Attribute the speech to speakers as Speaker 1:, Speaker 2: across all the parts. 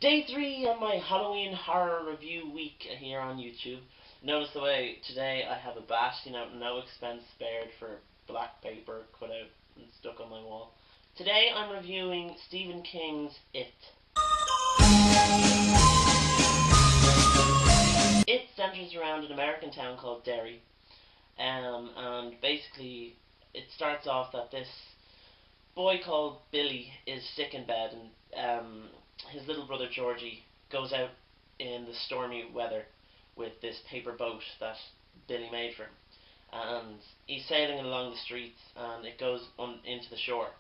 Speaker 1: Day 3 on my Halloween horror review week here on YouTube. Notice the way today I have a bat, no expense spared for black paper cut out and stuck on my wall. Today I'm reviewing Stephen King's It. It centers around an American town called Derry, and basically it starts off that this boy called Billy is sick in bed, and his little brother Georgie goes out in the stormy weather with this paper boat that Billy made for him, and he's sailing along the streets, and it goes into the shore.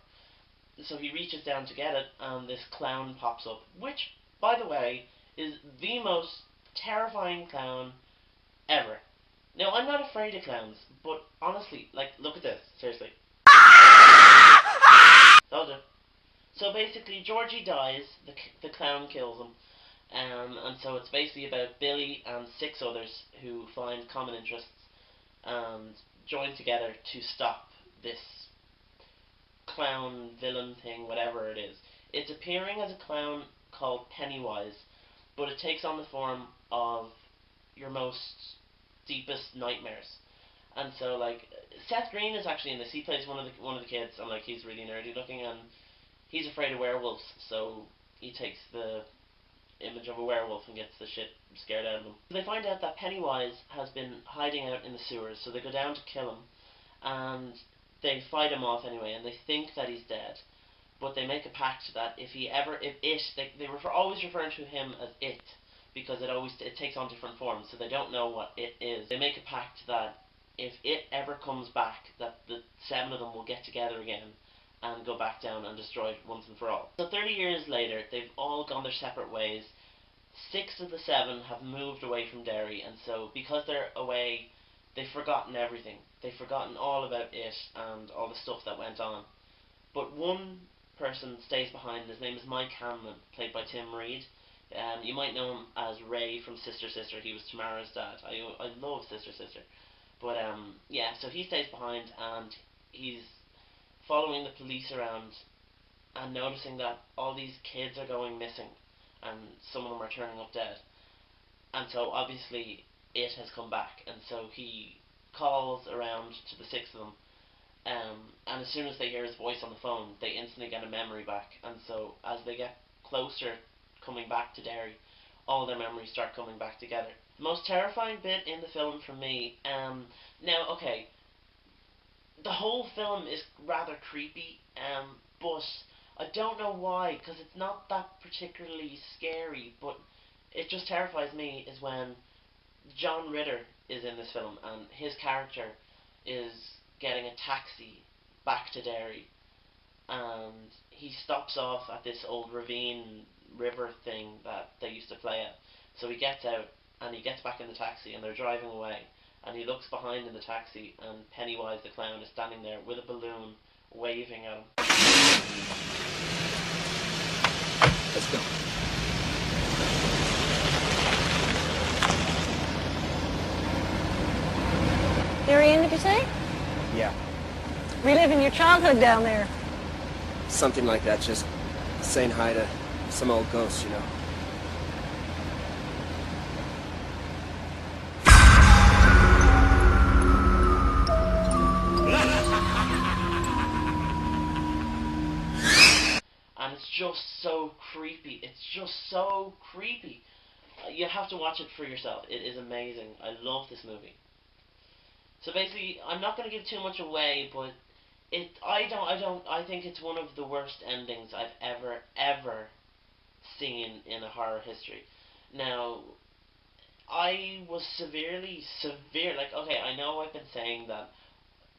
Speaker 1: So he reaches down to get it, and this clown pops up, which, by the way, is the most terrifying clown ever. Now, I'm not afraid of clowns, but honestly, look at this, seriously. Hold it. So basically, Georgie dies, the clown kills him, and so it's basically about Billy and 6 others who find common interests and join together to stop this clown villain thing, whatever it is. It's appearing as a clown called Pennywise, but it takes on the form of your most deepest nightmares. And so, Seth Green is actually in this. He plays one of the kids, and he's really nerdy looking, and he's afraid of werewolves, so he takes the image of a werewolf and gets the shit scared out of him. They find out that Pennywise has been hiding out in the sewers, so they go down to kill him, and they fight him off anyway, and they think that he's dead. But they make a pact that they always refer to him as It, because it takes on different forms, so they don't know what It is. They make a pact that if It ever comes back, that the 7 of them will get together again and go back down and destroy it once and for all. So 30 years later, they've all gone their separate ways. 6 of the 7 have moved away from Derry, and so because they're away, they've forgotten everything. They've forgotten all about It and all the stuff that went on. But one person stays behind. His name is Mike Hanlon, played by Tim Reid. You might know him as Ray from Sister Sister. He was Tamara's dad. I love Sister Sister. But yeah, so he stays behind, and he's following the police around and noticing that all these kids are going missing, and some of them are turning up dead. And so obviously It has come back, and so he calls around to the 6 of them, and as soon as they hear his voice on the phone, they instantly get a memory back. And so as they get closer coming back to Derry, all their memories start coming back together. The most terrifying bit in the film for me, now, okay, the whole film is rather creepy, but I don't know why, because it's not that particularly scary, but it just terrifies me, is when John Ritter is in this film, and his character is getting a taxi back to Derry, and he stops off at this old ravine river thing that they used to play at. So he gets out, and he gets back in the taxi, and they're driving away, and he looks behind in the taxi, and Pennywise the clown is standing there with a balloon waving at him.
Speaker 2: Let's go.
Speaker 3: Derry Inn, did you say?
Speaker 2: Yeah,
Speaker 3: Reliving your childhood down there.
Speaker 2: something like that, just saying hi to some old ghost, you know.
Speaker 1: And it's just so creepy. It's just so creepy. You have to watch it for yourself. It is amazing. I love this movie. So basically, I'm not going to give too much away, but I think it's one of the worst endings I've ever seen in a horror history. Now, I was severe, okay, I know I've been saying that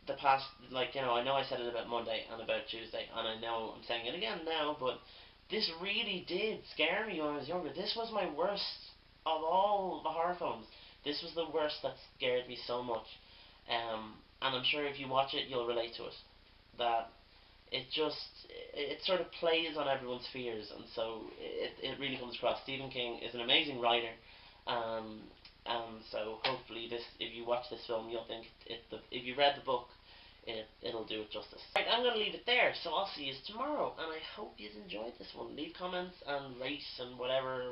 Speaker 1: the past, I know I said it about Monday and about Tuesday, and I know I'm saying it again now, but this really did scare me when I was younger. This was my worst of all the horror films. This was the worst that scared me so much. And I'm sure if you watch it, you'll relate to it. That it sort of plays on everyone's fears, and so it really comes across. Stephen King is an amazing writer, and so hopefully if you watch this film, you'll think if you read the book, it'll do it justice. Right, I'm going to leave it there, so I'll see you tomorrow, and I hope you enjoyed this one. Leave comments and rate and whatever.